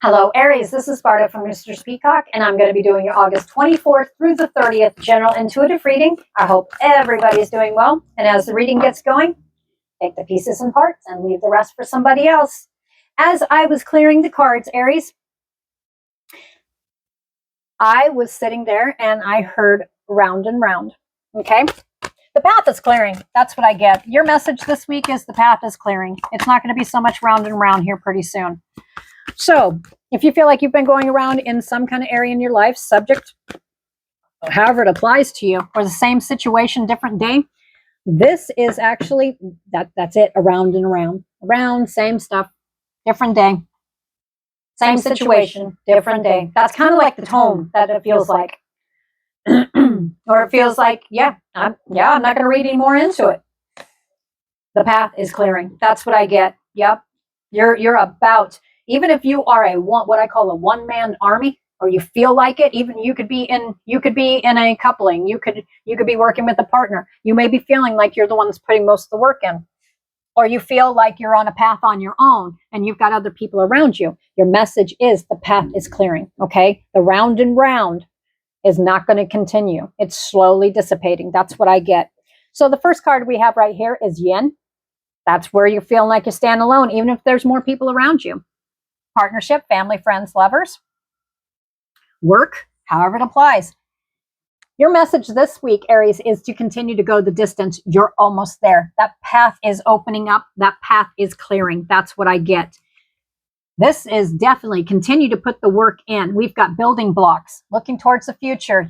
Hello, Aries. This is Sparta from Roosters Peacock, and I'm going to be doing your August 24th through the 30th general intuitive reading. I hope everybody's doing well. And as the reading gets going, take the pieces and parts and leave the rest for somebody else. As I was clearing the cards, Aries, I was sitting there and I heard round and round. Okay? The path is clearing. That's what I get. Your message this week is the path is clearing. It's not going to be so much round and round here pretty soon. So, if you feel like you've been going around in some kind of area in your life, subject, however it applies to you, or the same situation, different day, this is actually, that's it, around and around. Around, same stuff, different day. Same situation, different day. That's kind of like the tone that it feels like. Or it feels like, I'm not going to read any more into it. The path is clearing. That's what I get. Yep. You're about, even if you are what I call a one-man army, or you feel like it, even you could be in a coupling. You could be working with a partner. You may be feeling like you're the one that's putting most of the work in. Or you feel like you're on a path on your own and you've got other people around you. Your message is the path is clearing, okay? The round and round is not going to continue. It's slowly dissipating. That's what I get. So the first card we have right here is Yin. That's where you're feeling like you stand alone, even if there's more people around you. Partnership, family, friends, lovers. Work, however it applies. Your message this week, Aries, is to continue to go the distance. You're almost there. That path is opening up. That path is clearing. That's what I get. This is definitely continue to put the work in. We've got building blocks, looking towards the future,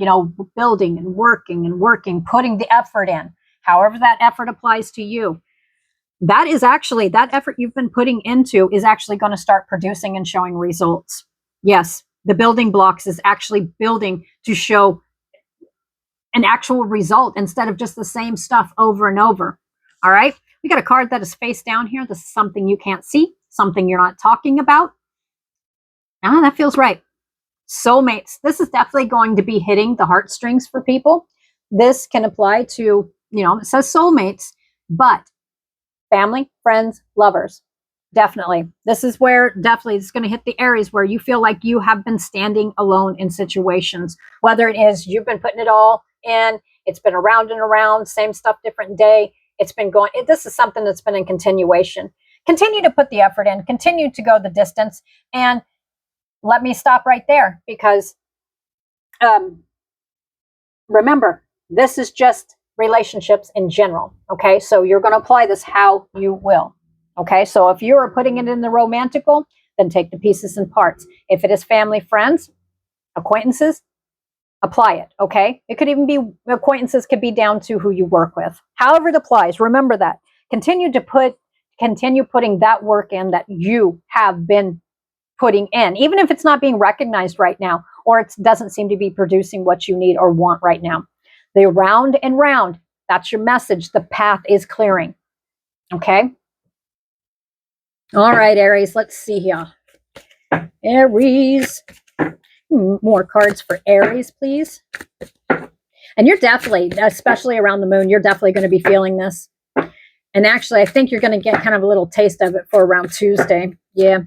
building and working, putting the effort in. However that effort applies to you. That effort you've been putting into is actually going to start producing and showing results. Yes, the building blocks is actually building to show an actual result instead of just the same stuff over and over. All right. We got a card that is face down here. This is something you can't see, something you're not talking about. That feels right. Soulmates. This is definitely going to be hitting the heartstrings for people. This can apply to, it says soulmates, but family, friends, lovers. Definitely. This is where definitely it's going to hit the Aries where you feel like you have been standing alone in situations, whether it is you've been putting it all in, it's been around and around, same stuff, different day. It's been going, this is something that's been in continuation. Continue to put the effort in, continue to go the distance. And let me stop right there because remember, this is just relationships in general. Okay. So you're going to apply this how you will. Okay. So if you are putting it in the romantical, then take the pieces and parts. If it is family, friends, acquaintances, apply it. Okay. It could even be acquaintances, could be down to who you work with. However it applies, remember that. Continue putting that work in that you have been putting in, even if it's not being recognized right now, or it doesn't seem to be producing what you need or want right now. The round and round, that's your message. The path is clearing. Okay. All right, Aries, let's see here. Aries. More cards for Aries, please. And you're definitely, especially around the moon, you're definitely going to be feeling this. And actually, I think you're going to get kind of a little taste of it for around Tuesday. Yeah.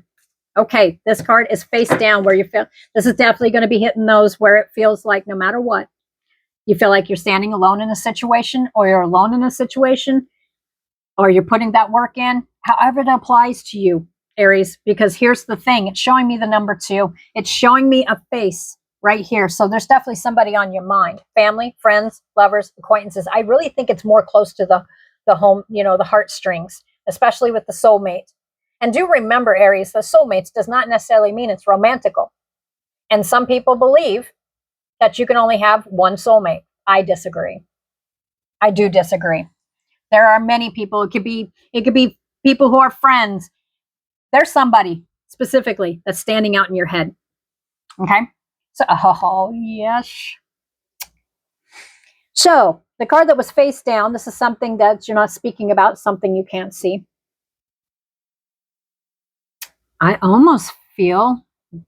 Okay, this card is face down where you feel, this is definitely going to be hitting those where it feels like no matter what, you feel like you're standing alone in a situation, or you're alone in a situation, or you're putting that work in, however it applies to you, Aries, because here's the thing. It's showing me the number 2. It's showing me a face right here. So there's definitely somebody on your mind. Family, friends, lovers, acquaintances. I really think it's more close to the home, the heartstrings, especially with the soulmate. And do remember, Aries, the soulmates does not necessarily mean it's romantical. And some people believe that you can only have one soulmate. I disagree. I do disagree. There are many people. It could be people who are friends. There's somebody specifically that's standing out in your head. Okay. So, oh, yes. So the card that was face down, this is something that you're not speaking about, something you can't see. I almost feel,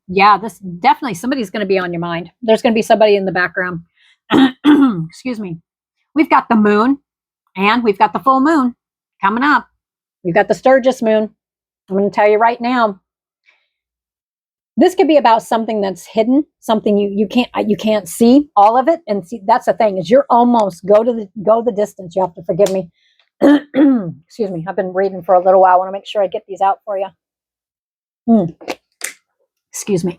this definitely somebody's going to be on your mind. There's going to be somebody in the background. Excuse me. We've got the moon and we've got the full moon coming up. We've got the Sturgis moon. I'm going to tell you right now, This could be about something that's hidden, something you can't see all of it. And see, that's the thing, is you're almost go the distance. You have to forgive me. Excuse me. I've been reading for a little while. I want to make sure I get these out for you. Excuse me.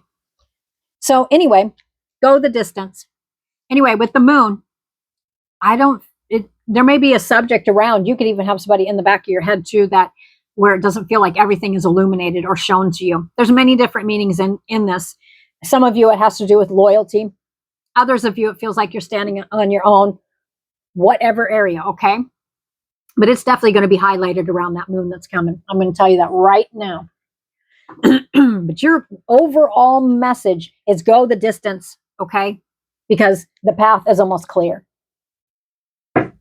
So anyway, go the distance. Anyway, with the moon, there may be a subject around. You could even have somebody in the back of your head too, that where it doesn't feel like everything is illuminated or shown to you. There's many different meanings in this. Some of you, it has to do with loyalty. Others of you, it feels like you're standing on your own, whatever area, okay? But it's definitely going to be highlighted around that moon that's coming. I'm going to tell you that right now. But your overall message is go the distance, okay? Because the path is almost clear. All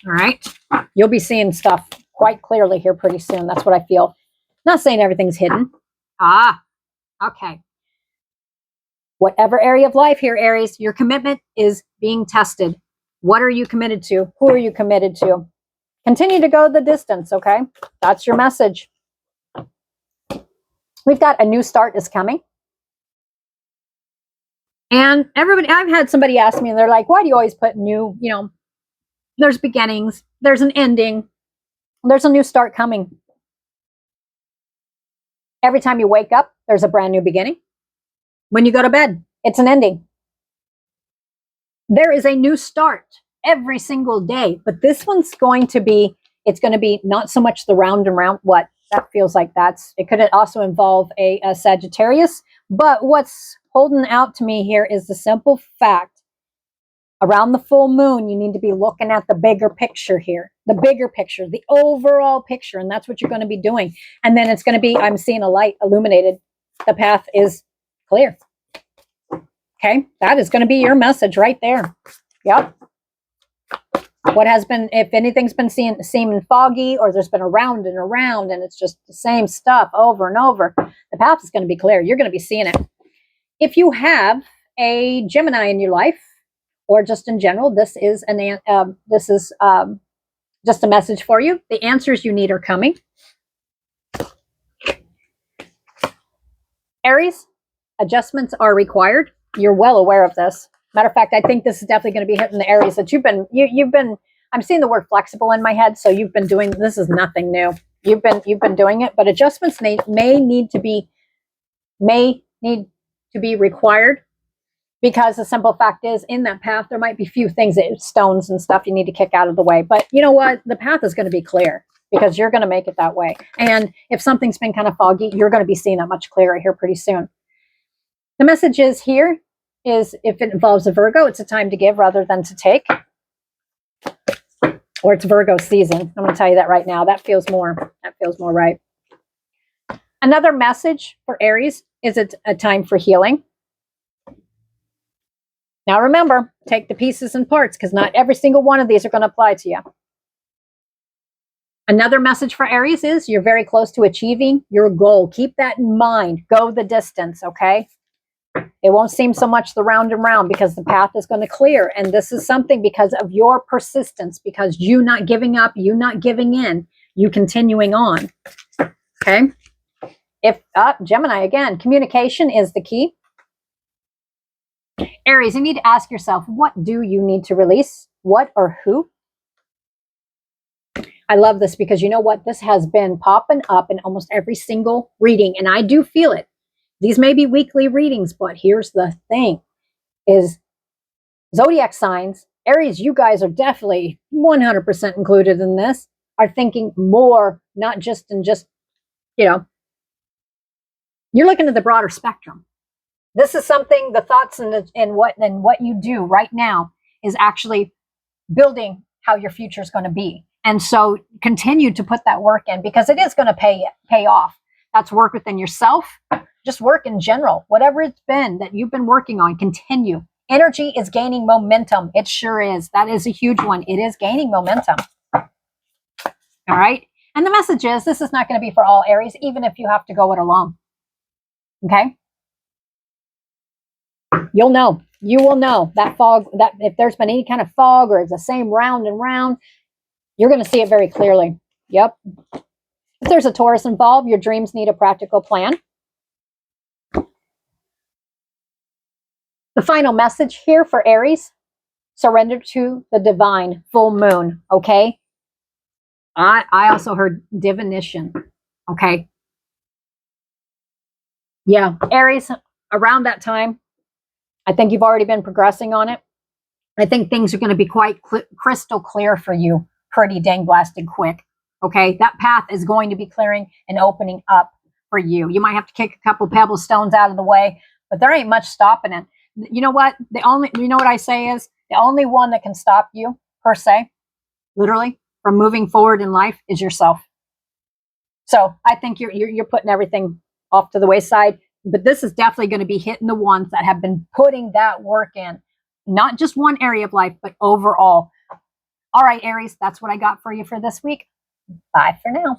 right? You'll be seeing stuff quite clearly here pretty soon. That's what I feel. Not saying everything's hidden. Okay. Whatever area of life here, Aries, your commitment is being tested. What are you committed to? Who are you committed to? Continue to go the distance, okay? That's your message. We've got a new start is coming. And everybody, I've had somebody ask me, and they're like, why do you always put new, there's beginnings, there's an ending, there's a new start coming. Every time you wake up, there's a brand new beginning. When you go to bed, it's an ending. There is a new start every single day, but this one's going to be, it's going to be not so much the round and round, what that feels like it could also involve a Sagittarius, but what's holding out to me here is the simple fact, around the full moon, you need to be looking at the bigger picture here, the bigger picture, the overall picture, and that's what you're going to be doing. And then it's going to be, I'm seeing a light illuminated. The path is clear. Okay, that is going to be your message right there. Yep. What has been, if anything's been seeming foggy, or there's been around and around, and it's just the same stuff over and over, the path is going to be clear. You're going to be seeing it. If you have a Gemini in your life, or just in general, this is just a message for you. The answers you need are coming. Aries, adjustments are required. You're well aware of this. Matter of fact, I think this is definitely going to be hitting the areas that you've been, I'm seeing the word flexible in my head. So you've been doing, this is nothing new. You've been doing it, but adjustments may need to be required, because the simple fact is, in that path, there might be few things, stones and stuff you need to kick out of the way. But you know what? The path is going to be clear, because you're going to make it that way. And if something's been kind of foggy, you're going to be seeing it much clearer here pretty soon. The message is here is, if it involves a Virgo, it's a time to give rather than to take. Or it's Virgo season. I'm going to tell you that right now. That feels more right. Another message for Aries is it's a time for healing. Now remember, take the pieces and parts, because not every single one of these are going to apply to you. Another message for Aries is you're very close to achieving your goal. Keep that in mind. Go the distance, okay? It won't seem so much the round and round, because the path is going to clear. And this is something because of your persistence, because you not giving up, you not giving in, you continuing on. Okay? If Gemini, again, communication is the key. Aries, you need to ask yourself, what do you need to release? What or who? I love this, because you know what? This has been popping up in almost every single reading, and I do feel it. These may be weekly readings, but here's the thing, is zodiac signs, Aries, you guys are definitely 100% included in this, are thinking more, not just in just, you're looking at the broader spectrum. This is something, the thoughts and what you do right now is actually building how your future is going to be. And so continue to put that work in, because it is going to pay off. That's work within yourself, just work in general. Whatever it's been that you've been working on, continue. Energy is gaining momentum. It sure is. That is a huge one. It is gaining momentum. All right. And the message is, this is not going to be for all Aries, even if you have to go it alone. Okay. You'll know. You will know that fog, that if there's been any kind of fog, or it's the same round and round, you're going to see it very clearly. Yep. If there's a Taurus involved, your dreams need a practical plan. The final message here for Aries, surrender to the divine full moon, okay? I also heard divination, okay? Yeah, Aries, around that time, I think you've already been progressing on it. I think things are going to be quite crystal clear for you pretty dang blasted quick, okay? That path is going to be clearing and opening up for you. You might have to kick a couple pebble stones out of the way, but there ain't much stopping it. You know what? You know what I say is the only one that can stop you, per se, literally, from moving forward in life is yourself. So I think you're putting everything off to the wayside, but this is definitely going to be hitting the ones that have been putting that work in, not just one area of life, but overall. All right, Aries, that's what I got for you for this week. Bye for now.